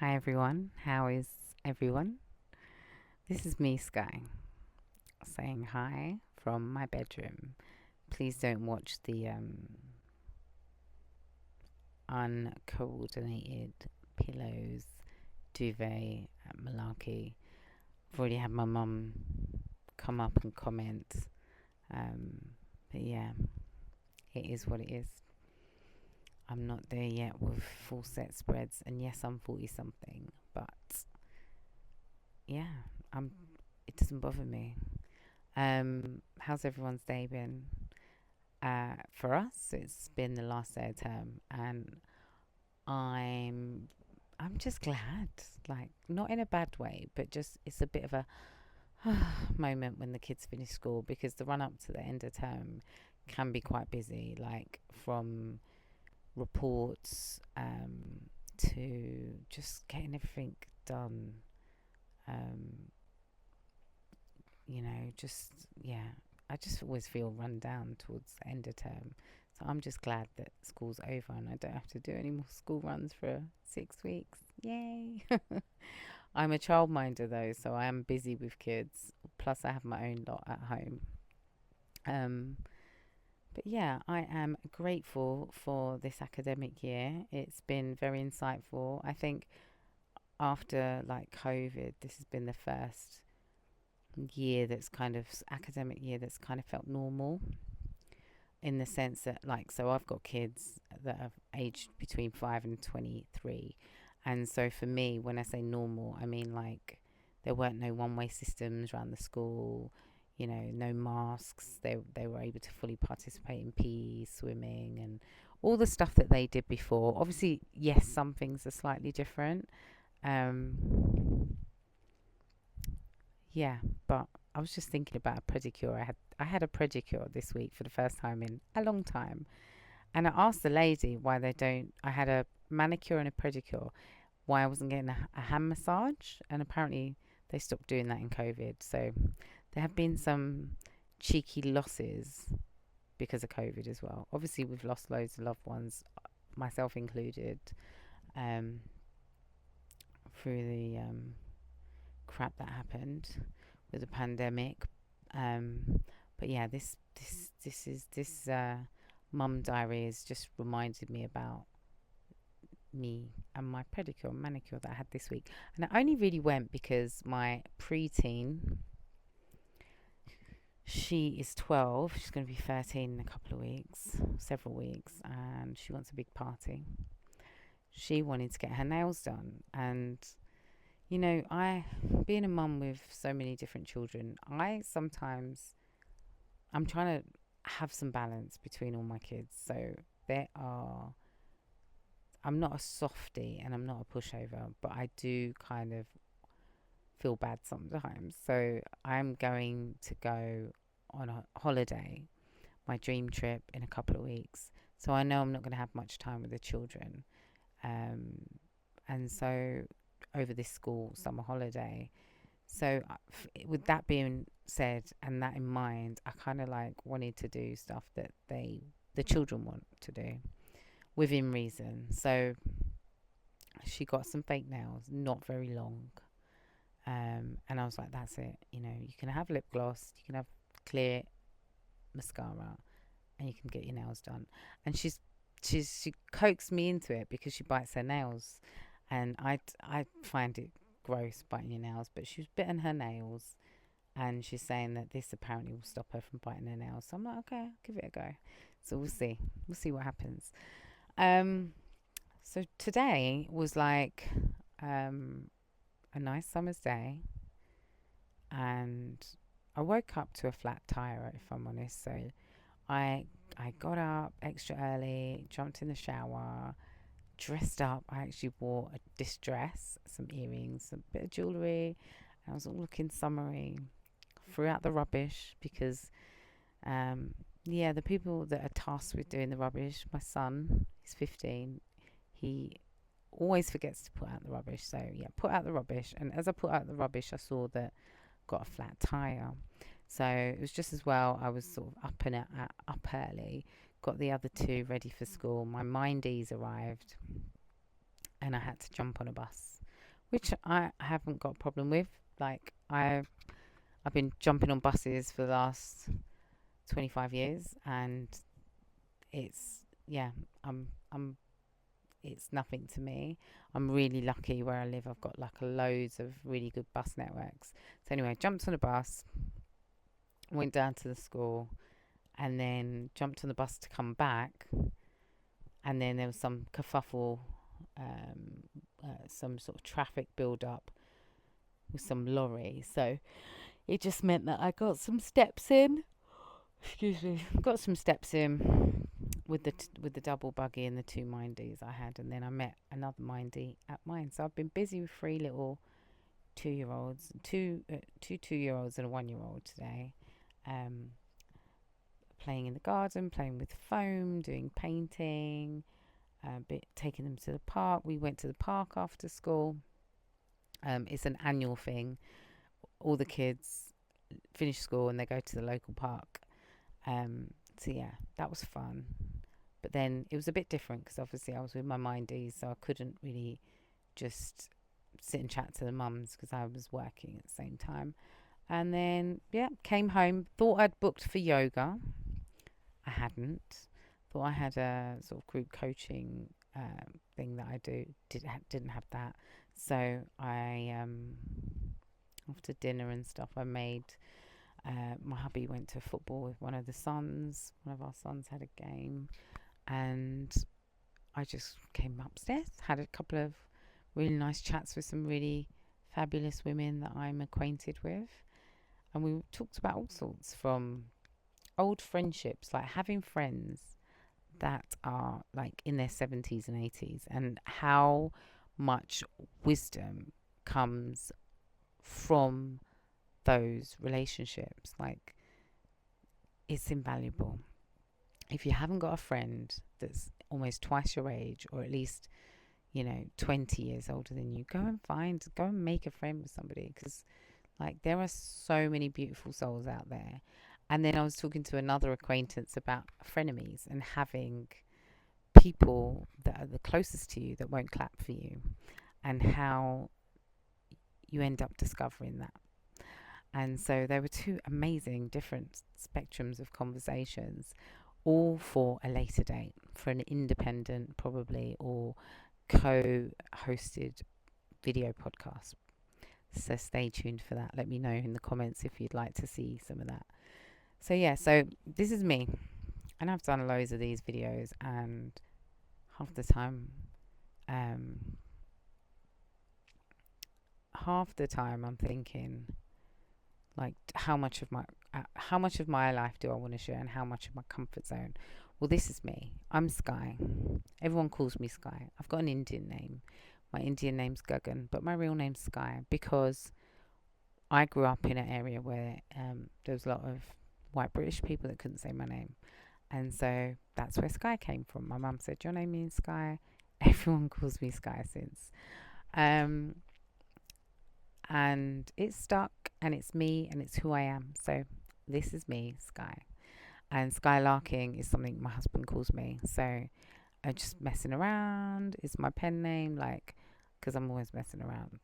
Hi everyone, how is everyone? This is me, Sky, saying hi from my bedroom. Please don't watch the uncoordinated pillows, duvet, malarkey. I've already had my mum come up and comment, but yeah, it is what it is. I'm not there yet with full set spreads, and yes, I'm 40 something, but yeah, I'm. It doesn't bother me. How's everyone's day been? For us, it's been the last day of term, and I'm I'm just glad, like not in a bad way, but just it's a bit of a moment when the kids finish school because the run up to the end of term can be quite busy, like from reports to just getting everything done. Um, just yeah, I just always feel run down towards the end of term. So I'm just glad that school's over and I don't have to do any more school runs for 6 weeks. Yay! I'm a childminder though, so I am busy with kids. Plus, I have my own lot at home. Um, but yeah, I am grateful for this academic year. It's been very insightful. I think after like COVID, this has been the first year that's kind of academic year that's kind of felt normal in the sense that like so I've got kids that are aged between 5 and 23, and so for me when I say normal I mean like there weren't no one-way systems around the school, no masks. They were able to fully participate in PE, swimming, and all the stuff that they did before. Obviously, yes, some things are slightly different. um yeah, but I was just thinking about a pedicure. I had a pedicure this week for the first time in a long time. And I asked the lady why they don't. I had a manicure and a pedicure. Why I wasn't getting a hand massage, and apparently they stopped doing that in COVID. So there have been some cheeky losses because of COVID as well. Obviously, we've lost loads of loved ones, myself included, um, through the crap that happened with the pandemic. But yeah, this mum diary has just reminded me about me and my pedicure and manicure that I had this week. And I only really went because my preteen, she is 12. She's going to be 13 in a couple of weeks, several weeks, and she wants a big party. She wanted to get her nails done, and I, being a mum with so many different children, I'm trying to have some balance between all my kids. So there are, I'm not a softie and I'm not a pushover, but I do kind of feel bad sometimes. So I'm going to go on a holiday, my dream trip in a couple of weeks. So I know I'm not going to have much time with the children. Um, and so over this school summer holiday. So, with that being said and that in mind, I kind of like wanted to do stuff that the children want to do within reason. So, she got some fake nails, not very long. And I was like, that's it. You can have lip gloss, you can have clear mascara, and you can get your nails done. And she coaxed me into it because she bites her nails, and I find it gross biting your nails, but she's bitten her nails, and she's saying that this apparently will stop her from biting her nails. So I'm like, okay, I'll give it a go. So we'll see what happens. Um, so today was like um a nice summer's day, and I woke up to a flat tire, if I'm honest. So I I got up extra early, jumped in the shower, dressed up. I actually wore a distress, some earrings, a bit of jewellery. I was all looking summery. Threw out the rubbish because, yeah, the people that are tasked with doing the rubbish, my son, he's 15, he always forgets to put out the rubbish. So, yeah, put out the rubbish. And as I put out the rubbish, I saw that got a flat tyre. So it was just as well I was sort of up early, got the other two ready for school. My mindies arrived, and I had to jump on a bus. which I haven't got a problem with. Like I've been jumping on buses for the last 25 years, and it's yeah, I'm it's nothing to me. I'm really lucky where I live. I've got like loads of really good bus networks. So anyway, jumped on a bus, went down to the school, and then jumped on the bus to come back. And then there was some kerfuffle, some sort of traffic build up with some lorry. So it just meant that I got some steps in. Excuse me. Got some steps in with the double buggy and the two mindies I had, and then I met another mindy at mine. So I've been busy with three little 2 year olds, two 2 year olds and a 1 year old today, um, playing in the garden, playing with foam, doing painting, taking them to the park. We went to the park after school. It's an annual thing. All the kids finish school and they go to the local park. So yeah, that was fun. But then it was a bit different because obviously I was with my mindies, so I couldn't really just sit and chat to the mums because I was working at the same time. And then yeah, came home. Thought I'd booked for yoga. I hadn't. Thought I had a sort of group coaching thing that I do. Didn't have that. So I after dinner and stuff, I made. My hubby went to football with one of the sons. One of our sons had a game, and I just came upstairs, had a couple of really nice chats with some really fabulous women that I'm acquainted with, and we talked about all sorts, from old friendships, like having friends that are like in their 70s and 80s, and how much wisdom comes from those relationships. Like, it's invaluable. If you haven't got a friend that's almost twice your age, or at least 20 years older than you, go and make a friend with somebody, because like there are so many beautiful souls out there. And then I was talking to another acquaintance about frenemies and having people that are the closest to you that won't clap for you, and how you end up discovering that. And so there were two amazing different spectrums of conversations, all for a later date, for an independent, probably, or co hosted video podcast. So stay tuned for that. Let me know in the comments if you'd like to see some of that. So, yeah, so this is me. And I've done loads of these videos, and half the time, um, I'm thinking, like, how much of my life do I want to share, and how much of my comfort zone? Well, this is me. I'm Sky. Everyone calls me Sky. I've got an Indian name. My Indian name's Gagan, but my real name's Sky, because I grew up in an area where there was a lot of white British people that couldn't say my name. And so that's where Sky came from. My mum said, your name means Sky. Everyone calls me Sky since. Um, and it's stuck, and it's me, and it's who I am. So this is me, Sky. And skylarking is something my husband calls me. So just messing around is my pen name, like, because I'm always messing around.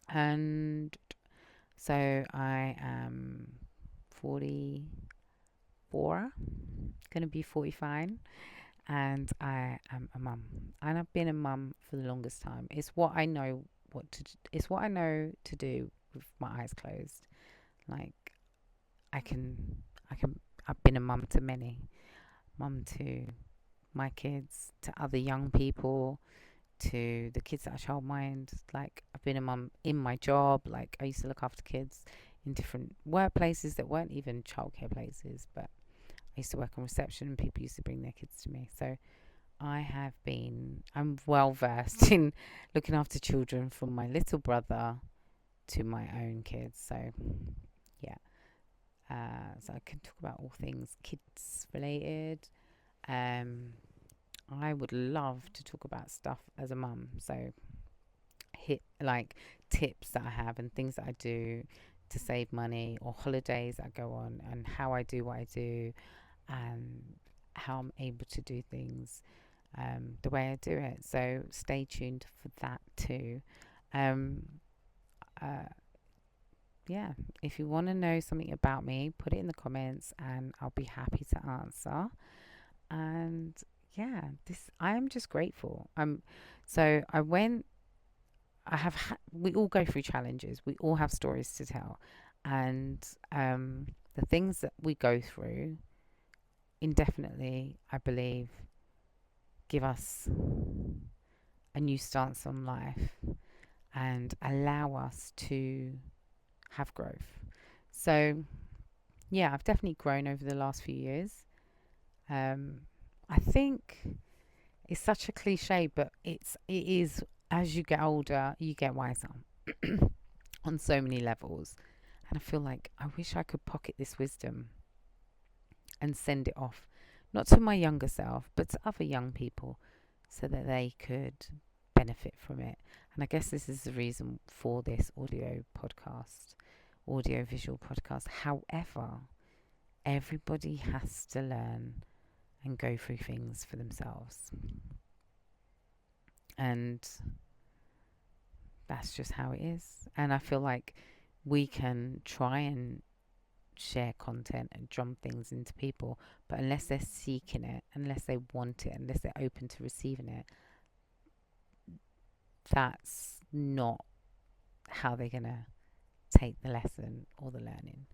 And so I am 44, gonna be 45, and I am a mum. And I've been a mum for the longest time. It's what I know to do with my eyes closed. Like, I can I've been a mum to many. Mum to my kids, to other young people, to the kids that I childmind. Like, I've been a mum in my job. Like, I used to look after kids in different workplaces that weren't even childcare places, but I used to work on reception, and people used to bring their kids to me. So I'm well versed in looking after children, from my little brother to my own kids. So yeah, so I can talk about all things kids related. I would love to talk about stuff as a mum. So hit like tips that I have and things that I do to save money, or holidays I go on, and how I do what I do, and how I'm able to do things the way I do it. So stay tuned for that too. Um, uh, yeah, if you want to know something about me, put it in the comments and I'll be happy to answer. And yeah, this I am just grateful. So I went. We all go through challenges. We all have stories to tell, and the things that we go through indefinitely, I believe, give us a new stance on life and allow us to have growth. So, yeah, I've definitely grown over the last few years. Um, I think it's such a cliche, but it is as you get older, you get wiser on so many levels. And I feel like I wish I could pocket this wisdom and send it off, not to my younger self, but to other young people so that they could benefit from it. And I guess this is the reason for this audio visual podcast. However, everybody has to learn and go through things for themselves. And that's just how it is. And I feel like we can try and share content and drum things into people, but unless they're seeking it, unless they want it, unless they're open to receiving it, that's not how they're gonna take the lesson or the learning.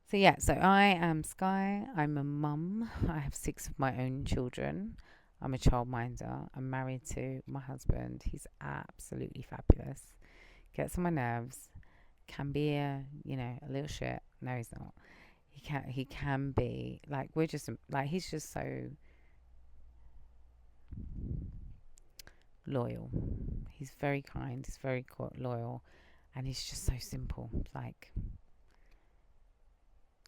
So yeah, so I am Sky. I'm a mum. I have 6 of my own children. I'm a childminder. I'm married to my husband. He's absolutely fabulous. Gets on my nerves. Can be a little shit. No, he's not. He can be like, we're just like, he's just so loyal. He's very kind. He's very loyal, and he's just so simple. Like,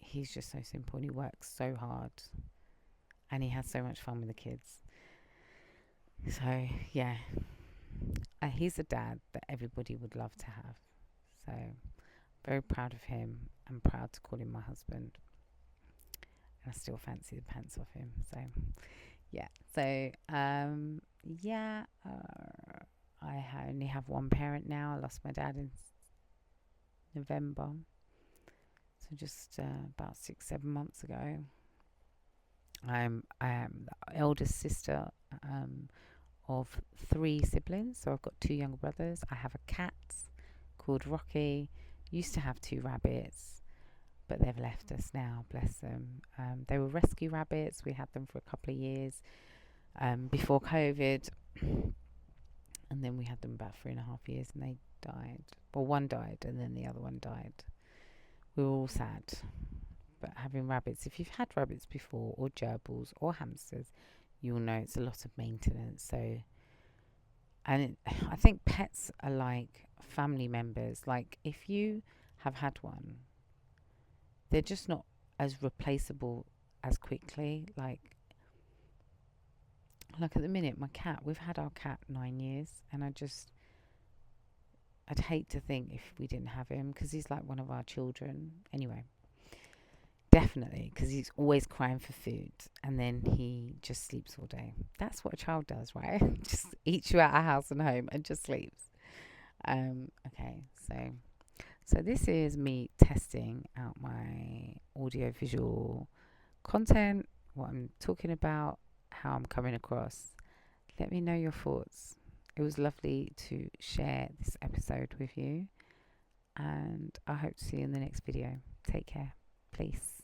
he's just so simple, and he works so hard, and he has so much fun with the kids. So yeah, he's a dad that everybody would love to have. So very proud of him. I'm proud to call him my husband, and I still fancy the pants off him. So yeah. So I only have one parent now. I lost my dad in November, so just about 6-7 months ago. I am the eldest sister of 3 siblings. So I've got 2 younger brothers. I have a cat called Rocky. Used to have 2 rabbits, but they've left us now, bless them. They were rescue rabbits. We had them for a couple of years before COVID, and then we had them about 3.5 years, and they died. Well, one died, and then the other one died. We were all sad. But having rabbits, if you've had rabbits before, or gerbils, or hamsters, you'll know it's a lot of maintenance. So, and I think pets are like family members. Like, if you have had one, they're just not as replaceable as quickly. Like at the minute, my cat, we've had our cat 9 years, and I'd hate to think if we didn't have him, because he's like one of our children. Anyway, definitely, because he's always crying for food, and then he just sleeps all day. That's what a child does, right? Just eats you out of house and home and just sleeps. Okay, so this is me testing out my audio visual content, what I'm talking about, how I'm coming across. Let me know your thoughts. It was lovely to share this episode with you, and I hope to see you in the next video. Take care. Peace.